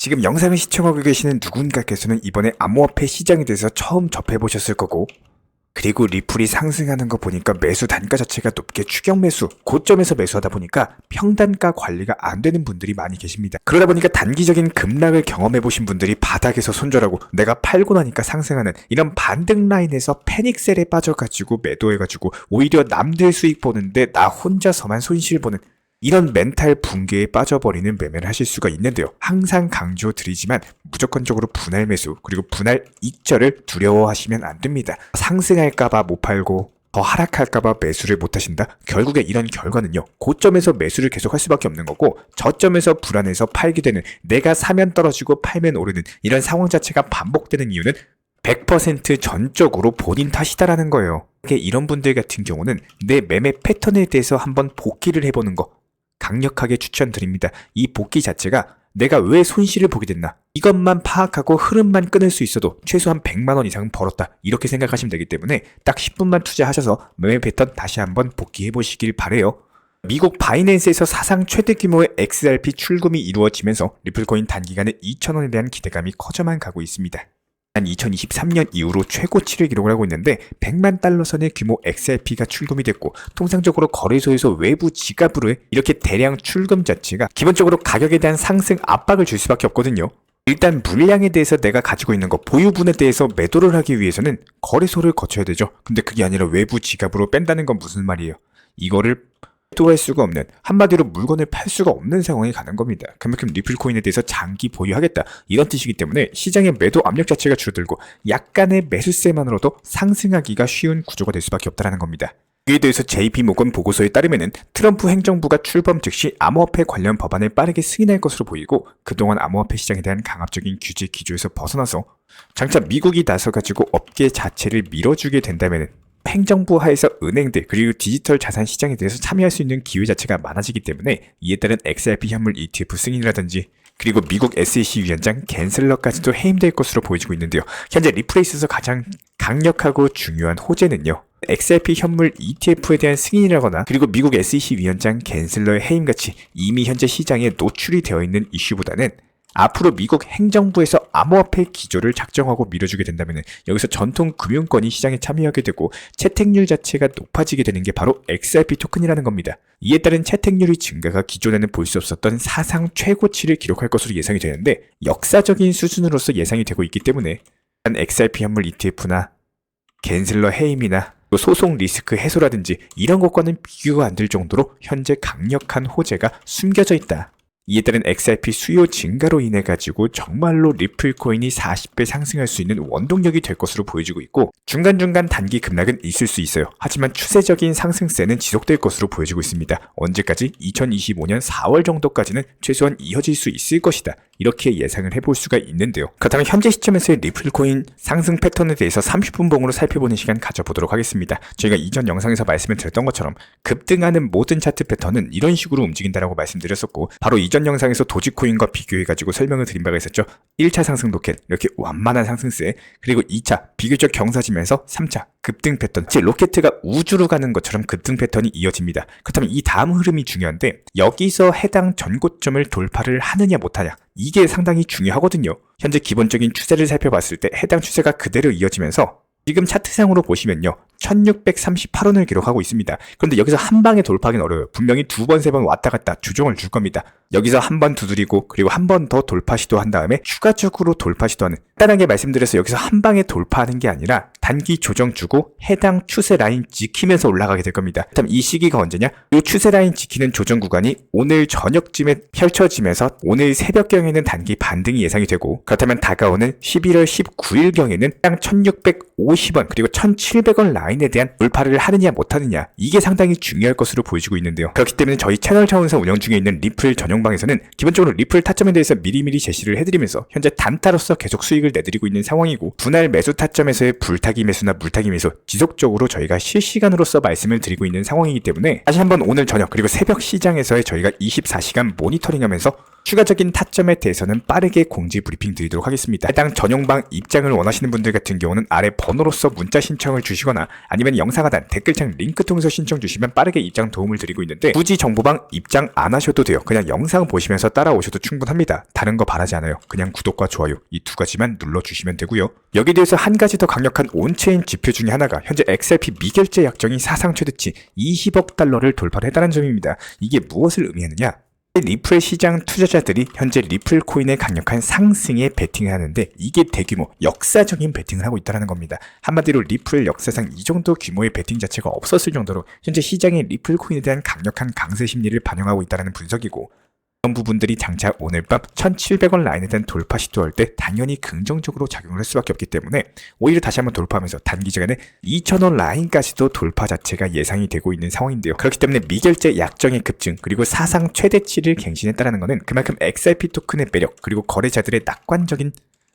지금 영상을 시청하고 계시는 누군가께서는 이번에 암호화폐 시장에 대해서 처음 접해보셨을 거고, 그리고 리플이 상승하는 거 보니까 매수 단가 자체가 높게 추격 매수, 고점에서 매수하다 보니까 평단가 관리가 안 되는 분들이 많이 계십니다. 그러다 보니까 단기적인 급락을 경험해보신 분들이 바닥에서 손절하고 내가 팔고 나니까 상승하는 이런 반등 라인에서 패닉셀에 빠져가지고 매도해가지고 오히려 남들 수익 보는데 나 혼자서만 손실 보는 이런 멘탈 붕괴에 빠져버리는 매매를 하실 수가 있는데요. 항상 강조드리지만 무조건적으로 분할 매수 그리고 분할 익절을 두려워하시면 안 됩니다. 상승할까봐 못 팔고 더 하락할까봐 매수를 못 하신다? 결국에 이런 결과는요. 고점에서 매수를 계속 할 수밖에 없는 거고 저점에서 불안해서 팔게 되는 내가 사면 떨어지고 팔면 오르는 이런 상황 자체가 반복되는 이유는 100% 전적으로 본인 탓이다라는 거예요. 이런 분들 같은 경우는 내 매매 패턴에 대해서 한번 복기를 해보는 거 강력하게 추천드립니다. 이 복기 자체가 내가 왜 손실을 보게 됐나 이것만 파악하고 흐름만 끊을 수 있어도 최소한 100만원 이상은 벌었다 이렇게 생각하시면 되기 때문에 딱 10분만 투자하셔서 매매 패턴 다시 한번 복기해 보시길 바래요. 미국 바이낸스에서 사상 최대 규모의 XRP 출금이 이루어지면서 리플코인 단기간에 2,000원에 대한 기대감이 커져만 가고 있습니다. 2023년 이후로 최고치를 기록을 하고 있는데 100만 달러 선의 규모 XRP가 출금이 됐고 통상적으로 거래소에서 외부 지갑으로 이렇게 대량 출금 자체가 기본적으로 가격에 대한 상승 압박을 줄 수밖에 없거든요. 일단 물량에 대해서 내가 가지고 있는 거 보유분에 대해서 매도를 하기 위해서는 거래소를 거쳐야 되죠. 근데 그게 아니라 외부 지갑으로 뺀다는 건 무슨 말이에요? 이거를 매도할 수가 없는, 한마디로 물건을 팔 수가 없는 상황이 가는 겁니다. 그만큼 리플코인에 대해서 장기 보유하겠다 이런 뜻이기 때문에 시장의 매도 압력 자체가 줄어들고 약간의 매수세만으로도 상승하기가 쉬운 구조가 될 수밖에 없다는 겁니다. 이에 대해서 JP모건 보고서에 따르면 트럼프 행정부가 출범 즉시 암호화폐 관련 법안을 빠르게 승인할 것으로 보이고 그동안 암호화폐 시장에 대한 강압적인 규제 기조에서 벗어나서 장차 미국이 나서가지고 업계 자체를 밀어주게 된다면 행정부 하에서 은행들 그리고 디지털 자산 시장에 대해서 참여할 수 있는 기회 자체가 많아지기 때문에 이에 따른 XRP 현물 ETF 승인이라든지 그리고 미국 SEC 위원장 갠슬러까지도 해임될 것으로 보여지고 있는데요. 현재 리플에 있어서 가장 강력하고 중요한 호재는요. XRP 현물 ETF에 대한 승인이라거나 그리고 미국 SEC 위원장 갠슬러의 해임같이 이미 현재 시장에 노출이 되어 있는 이슈보다는 앞으로 미국 행정부에서 암호화폐 기조를 작정하고 밀어주게 된다면 여기서 전통 금융권이 시장에 참여하게 되고 채택률 자체가 높아지게 되는 게 바로 XRP 토큰이라는 겁니다. 이에 따른 채택률의 증가가 기존에는 볼 수 없었던 사상 최고치를 기록할 것으로 예상이 되는데 역사적인 수준으로서 예상이 되고 있기 때문에 XRP 현물 ETF나 갠슬러 해임이나 소송 리스크 해소라든지 이런 것과는 비교가 안 될 정도로 현재 강력한 호재가 숨겨져 있다. 이에 따른 XRP 수요 증가로 인해 가지고 정말로 리플코인이 40배 상승할 수 있는 원동력이 될 것으로 보여지고 있고 중간중간 단기 급락은 있을 수 있어요. 하지만 추세적인 상승세는 지속될 것으로 보여지고 있습니다. 언제까지? 2025년 4월 정도까지는 최소한 이어질 수 있을 것이다. 이렇게 예상을 해볼 수가 있는데요. 그렇다면 현재 시점에서의 리플코인 상승 패턴에 대해서 30분 봉으로 살펴보는 시간 가져보도록 하겠습니다. 저희가 이전 영상에서 말씀을 드렸던 것처럼 급등하는 모든 차트 패턴은 이런 식으로 움직인다라고 말씀드렸었고 바로 이전 영상에서 도지코인과 비교해가지고 설명을 드린 바가 있었죠. 1차 상승 로켓 이렇게 완만한 상승세 그리고 2차 비교적 경사지면서 3차 급등 패턴 즉 로켓가 우주로 가는 것처럼 급등 패턴이 이어집니다. 그렇다면 이 다음 흐름이 중요한데 여기서 해당 전고점을 돌파를 하느냐 못하냐 이게 상당히 중요하거든요. 현재 기본적인 추세를 살펴봤을 때 해당 추세가 그대로 이어지면서 지금 차트상으로 보시면요. 1638원을 기록하고 있습니다. 그런데 여기서 한 방에 돌파하기는 어려워요. 분명히 두 번, 세 번 왔다 갔다 조정을 줄 겁니다. 여기서 한 번 두드리고 그리고 한 번 더 돌파 시도한 다음에 추가적으로 돌파 시도하는 간단하게 말씀드려서 여기서 한 방에 돌파하는 게 아니라 단기 조정 주고 해당 추세 라인 지키면서 올라가게 될 겁니다. 그렇다면 이 시기가 언제냐? 이 추세 라인 지키는 조정 구간이 오늘 저녁쯤에 펼쳐지면서 오늘 새벽경에는 단기 반등이 예상이 되고 그렇다면 다가오는 11월 19일경에는 딱 1650원 그리고 1700원 라인에 대한 돌파를 하느냐 못하느냐 이게 상당히 중요할 것으로 보여지고 있는데요. 그렇기 때문에 저희 채널 차원에서 운영 중에 있는 리플 전용방에서는 기본적으로 리플 타점에 대해서 미리미리 제시를 해드리면서 현재 단타로서 계속 수익을 내드리고 있는 상황이고 분할 매수 타점에서의 불타기 매수나 물타기 매수 지속적으로 저희가 실시간으로서 말씀을 드리고 있는 상황이기 때문에 다시 한번 오늘 저녁 그리고 새벽 시장에서의 저희가 24시간 모니터링하면서 추가적인 타점에 대해서는 빠르게 공지 브리핑 드리도록 하겠습니다. 해당 전용방 입장을 원하시는 분들 같은 경우는 아래 번호로서 문자 신청을 주시거나 아니면 영상 하단 댓글창 링크 통해서 신청 주시면 빠르게 입장 도움을 드리고 있는데, 굳이 정보방 입장 안 하셔도 돼요. 그냥 영상 보시면서 따라오셔도 충분합니다. 다른 거 바라지 않아요. 그냥 구독과 좋아요 이 두 가지만 눌러주시면 되고요. 여기에 대해서 한 가지 더 강력한 온체인 지표 중에 하나가 현재 XRP 미결제 약정이 사상 최대치 20억 달러를 돌파를 했다는 점입니다. 이게 무엇을 의미하느냐? 리플 시장 투자자들이 현재 리플 코인의 강력한 상승에 베팅을 하는데, 이게 대규모 역사적인 베팅을 하고 있다는 겁니다. 한마디로 리플 역사상 이 정도 규모의 베팅 자체가 없었을 정도로 현재 시장의 리플 코인에 대한 강력한 강세 심리를 반영하고 있다는 분석이고, 이런 부분들이 장차 오늘 밤 1700원 라인에 대한 돌파 시도할 때 당연히 긍정적으로 작용을 할 수밖에 없기 때문에 오히려 다시 한번 돌파하면서 단기적에는 2000원 라인까지도 돌파 자체가 예상이 되고 있는 상황인데요. 그렇기 때문에 미결제 약정의 급증 그리고 사상 최대치를 갱신했다는 것은 그만큼 XRP 토큰의 매력 그리고 거래자들의 낙관적인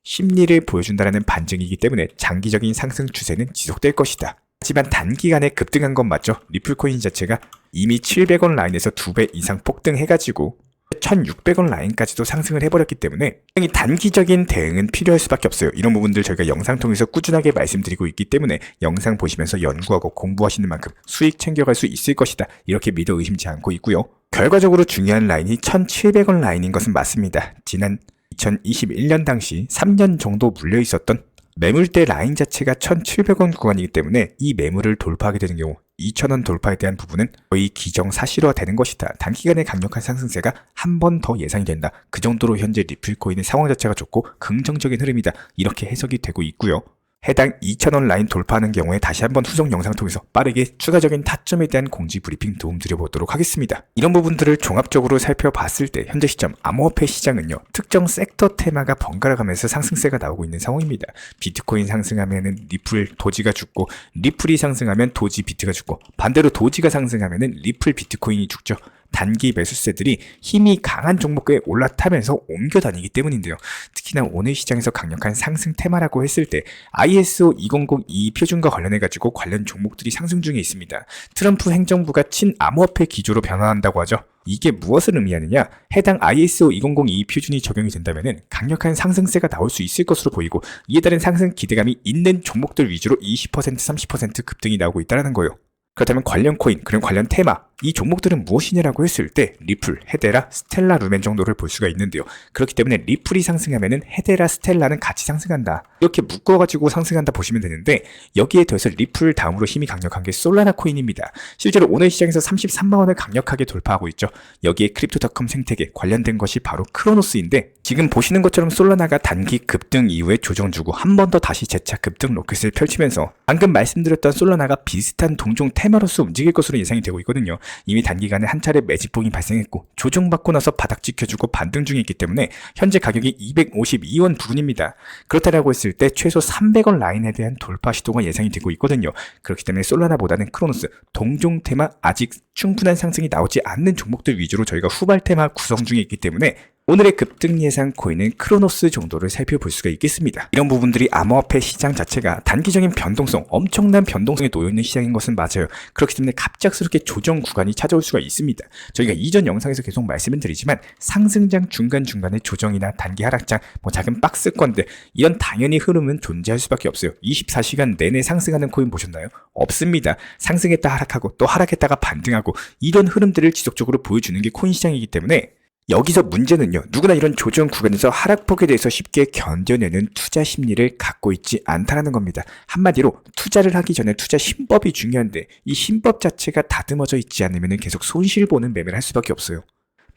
심리를 보여준다는 반증이기 때문에 장기적인 상승 추세는 지속될 것이다. 하지만 단기간에 급등한 건 맞죠. 리플코인 자체가 이미 700원 라인에서 2배 이상 폭등해가지고 1600원 라인까지도 상승을 해버렸기 때문에 단기적인 대응은 필요할 수밖에 없어요. 이런 부분들 저희가 영상 통해서 꾸준하게 말씀드리고 있기 때문에 영상 보시면서 연구하고 공부하시는 만큼 수익 챙겨갈 수 있을 것이다. 이렇게 믿어 의심치 않고 있고요. 결과적으로 중요한 라인이 1700원 라인인 것은 맞습니다. 지난 2021년 당시 3년 정도 물려 있었던 매물대 라인 자체가 1700원 구간이기 때문에 이 매물을 돌파하게 되는 경우 2000원 돌파에 대한 부분은 거의 기정사실화 되는 것이다. 단기간의 강력한 상승세가 한 번 더 예상이 된다. 그 정도로 현재 리플코인의 상황 자체가 좋고 긍정적인 흐름이다. 이렇게 해석이 되고 있고요. 해당 2000원 라인 돌파하는 경우에 다시 한번 후속 영상 통해서 빠르게 추가적인 타점에 대한 공지 브리핑 도움 드려보도록 하겠습니다. 이런 부분들을 종합적으로 살펴봤을 때 현재 시점 암호화폐 시장은요, 특정 섹터 테마가 번갈아가면서 상승세가 나오고 있는 상황입니다. 비트코인 상승하면은 리플 도지가 죽고, 리플이 상승하면 도지 비트가 죽고, 반대로 도지가 상승하면은 리플 비트코인이 죽죠. 단기 매수세들이 힘이 강한 종목에 올라타면서 옮겨 다니기 때문인데요. 특히나 오늘 시장에서 강력한 상승 테마라고 했을 때 ISO 2002 표준과 관련해가지고 관련 종목들이 상승 중에 있습니다. 트럼프 행정부가 친암호화폐 기조로 변화한다고 하죠. 이게 무엇을 의미하느냐? 해당 ISO 2002 표준이 적용이 된다면 강력한 상승세가 나올 수 있을 것으로 보이고, 이에 따른 상승 기대감이 있는 종목들 위주로 20%, 30% 급등이 나오고 있다는 거예요. 그렇다면 관련 코인, 그리고 관련 테마, 이 종목들은 무엇이냐라고 했을 때 리플, 헤데라, 스텔라, 루멘 정도를 볼 수가 있는데요. 그렇기 때문에 리플이 상승하면은 헤데라, 스텔라는 같이 상승한다. 이렇게 묶어가지고 상승한다 보시면 되는데, 여기에 더해서 리플 다음으로 힘이 강력한 게 솔라나 코인입니다. 실제로 오늘 시장에서 33만 원을 강력하게 돌파하고 있죠. 여기에 크립토닷컴 생태계 관련된 것이 바로 크로노스인데, 지금 보시는 것처럼 솔라나가 단기 급등 이후에 조정 주고 한 번 더 다시 재차 급등 로켓을 펼치면서 방금 말씀드렸던 솔라나가 비슷한 동종 테마로서 움직일 것으로 예상이 되고 있거든요. 이미 단기간에 한 차례 매집봉이 발생했고 조정받고 나서 바닥 지켜주고 반등 중에 있기 때문에 현재 가격이 252원 부근입니다. 그렇다라고 했을 때 최소 300원 라인에 대한 돌파 시도가 예상이 되고 있거든요. 그렇기 때문에 솔라나보다는 크로노스, 동종 테마 아직 충분한 상승이 나오지 않는 종목들 위주로 저희가 후발 테마 구성 중에 있기 때문에 오늘의 급등 예상 코인은 크로노스 정도를 살펴볼 수가 있겠습니다. 이런 부분들이 암호화폐 시장 자체가 단기적인 변동성, 엄청난 변동성에 놓여있는 시장인 것은 맞아요. 그렇기 때문에 갑작스럽게 조정 구간이 찾아올 수가 있습니다. 저희가 이전 영상에서 계속 말씀을 드리지만 상승장 중간중간에 조정이나 단기 하락장, 작은 박스권들, 이런 당연히 흐름은 존재할 수밖에 없어요. 24시간 내내 상승하는 코인 보셨나요? 없습니다. 상승했다 하락하고 또 하락했다가 반등하고, 이런 흐름들을 지속적으로 보여주는 게 코인 시장이기 때문에 여기서 문제는요, 누구나 이런 조정 구간에서 하락폭에 대해서 쉽게 견뎌내는 투자 심리를 갖고 있지 않다는 겁니다. 한마디로 투자를 하기 전에 투자 신법이 중요한데, 이 신법 자체가 다듬어져 있지 않으면 계속 손실보는 매매를 할 수밖에 없어요.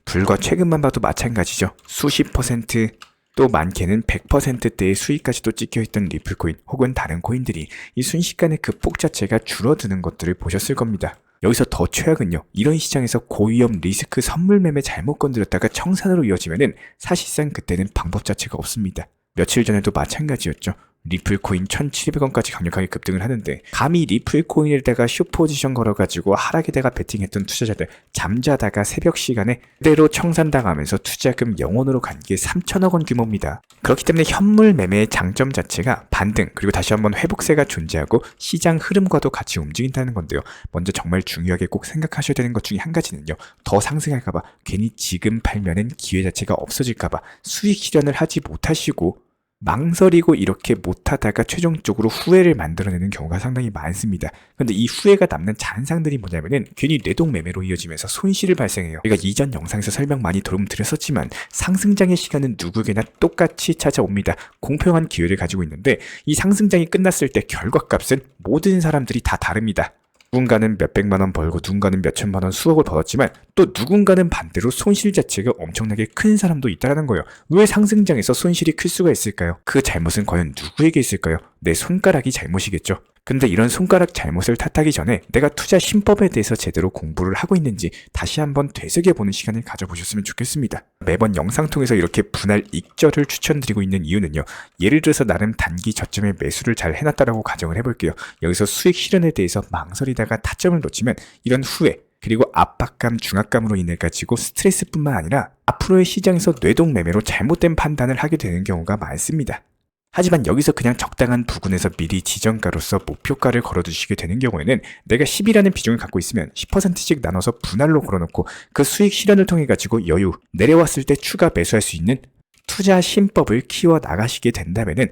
불과 최근만 봐도 마찬가지죠. 수십 퍼센트, 또 많게는 100%대의 수익까지도 찍혀있던 리플코인 혹은 다른 코인들이 이 순식간에 그 폭 자체가 줄어드는 것들을 보셨을 겁니다. 여기서 더 최악은요, 이런 시장에서 고위험 리스크 선물 매매 잘못 건드렸다가 청산으로 이어지면은 사실상 그때는 방법 자체가 없습니다. 며칠 전에도 마찬가지였죠. 리플 코인 1,700원까지 강력하게 급등을 하는데, 감히 리플 코인에다가 숏포지션 걸어가지고 하락에다가 베팅했던 투자자들 잠자다가 새벽 시간에 그대로 청산당하면서 투자금 0원으로 간 게 3천억 원 규모입니다. 그렇기 때문에 현물 매매의 장점 자체가 반등 그리고 다시 한번 회복세가 존재하고 시장 흐름과도 같이 움직인다는 건데요. 먼저 정말 중요하게 꼭 생각하셔야 되는 것 중에 한 가지는요, 더 상승할까봐 괜히 지금 팔면은 기회 자체가 없어질까봐 수익 실현을 하지 못하시고 망설이고 이렇게 못하다가 최종적으로 후회를 만들어내는 경우가 상당히 많습니다. 근데 이 후회가 남는 잔상들이 뭐냐면은 괜히 뇌동매매로 이어지면서 손실을 발생해요. 제가 이전 영상에서 설명 많이 도움드렸었지만 상승장의 시간은 누구에게나 똑같이 찾아옵니다. 공평한 기회를 가지고 있는데 이 상승장이 끝났을 때 결과값은 모든 사람들이 다 다릅니다. 누군가는 몇백만 원 벌고 누군가는 몇천만 원 수억을 벌었지만 또 누군가는 반대로 손실 자체가 엄청나게 큰 사람도 있다는 거예요. 왜 상승장에서 손실이 클 수가 있을까요? 그 잘못은 과연 누구에게 있을까요? 내 손가락이 잘못이겠죠. 근데 이런 손가락 잘못을 탓하기 전에 내가 투자 신법에 대해서 제대로 공부를 하고 있는지 다시 한번 되새겨보는 시간을 가져보셨으면 좋겠습니다. 매번 영상 통해서 이렇게 분할 익절을 추천드리고 있는 이유는요, 예를 들어서 나름 단기 저점에 매수를 잘 해놨다라고 가정을 해볼게요. 여기서 수익 실현에 대해서 망설이다가 타점을 놓치면 이런 후회 그리고 압박감, 중압감으로 인해 가지고 스트레스뿐만 아니라 앞으로의 시장에서 뇌동매매로 잘못된 판단을 하게 되는 경우가 많습니다. 하지만 여기서 그냥 적당한 부근에서 미리 지정가로서 목표가를 걸어두시게 되는 경우에는 내가 10이라는 비중을 갖고 있으면 10%씩 나눠서 분할로 걸어놓고 그 수익 실현을 통해 가지고 여유, 내려왔을 때 추가 매수할 수 있는 투자 신법을 키워 나가시게 된다면은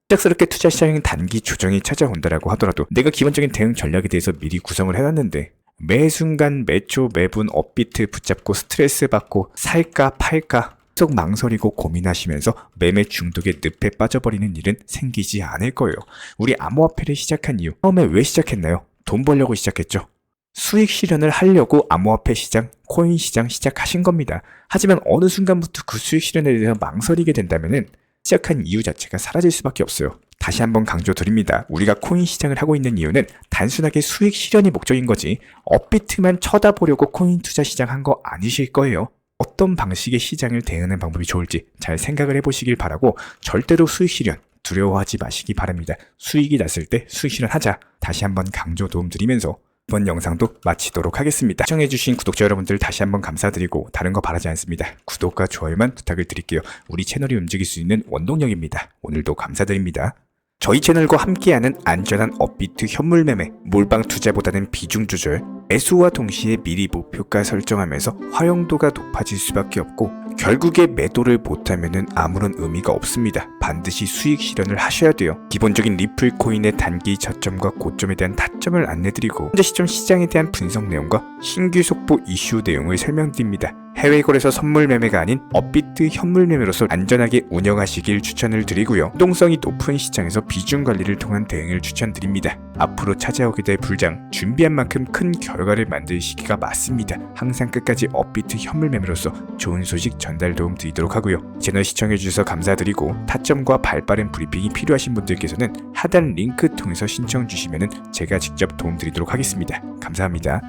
갑작스럽게 투자 시장의 단기 조정이 찾아온다라고 하더라도 내가 기본적인 대응 전략에 대해서 미리 구성을 해놨는데 매 순간 매초 매분 업비트 붙잡고 스트레스 받고 살까 팔까 계속 망설이고 고민하시면서 매매 중독의 늪에 빠져버리는 일은 생기지 않을 거예요. 우리 암호화폐를 시작한 이유, 처음에 왜 시작했나요? 돈 벌려고 시작했죠. 수익 실현을 하려고 암호화폐 시장, 코인 시장 시작하신 겁니다. 하지만 어느 순간부터 그 수익 실현에 대해서 망설이게 된다면은 시작한 이유 자체가 사라질 수밖에 없어요. 다시 한번 강조드립니다. 우리가 코인 시장을 하고 있는 이유는 단순하게 수익 실현이 목적인 거지 업비트만 쳐다보려고 코인 투자 시장 한 거 아니실 거예요. 어떤 방식의 시장을 대응하는 방법이 좋을지 잘 생각을 해보시길 바라고 절대로 수익 실현 두려워하지 마시기 바랍니다. 수익이 났을 때 수익 실현하자. 다시 한번 강조 도움드리면서 이번 영상도 마치도록 하겠습니다. 시청해주신 구독자 여러분들 다시 한번 감사드리고 다른 거 바라지 않습니다. 구독과 좋아요만 부탁을 드릴게요. 우리 채널이 움직일 수 있는 원동력입니다. 오늘도 감사드립니다. 저희 채널과 함께하는 안전한 업비트 현물 매매, 몰빵 투자보다는 비중 조절, 매수와 동시에 미리 목표가 설정하면서 활용도가 높아질 수밖에 없고 결국에 매도를 못하면 아무런 의미가 없습니다. 반드시 수익 실현을 하셔야 돼요. 기본적인 리플 코인의 단기 저점과 고점에 대한 타점을 안내드리고 현재 시점 시장에 대한 분석 내용과 신규 속보 이슈 내용을 설명드립니다. 해외 거래소 선물 매매가 아닌 업비트 현물 매매로서 안전하게 운영하시길 추천을 드리고요. 유동성이 높은 시장에서 비중 관리를 통한 대응을 추천드립니다. 앞으로 찾아오게 될 불장, 준비한 만큼 큰 결과를 만들 시기가 맞습니다. 항상 끝까지 업비트 현물 매매로서 좋은 소식 전달 도움 드리도록 하고요. 채널 시청해주셔서 감사드리고 타점과 발빠른 브리핑이 필요하신 분들께서는 하단 링크 통해서 신청 주시면 제가 직접 도움 드리도록 하겠습니다. 감사합니다.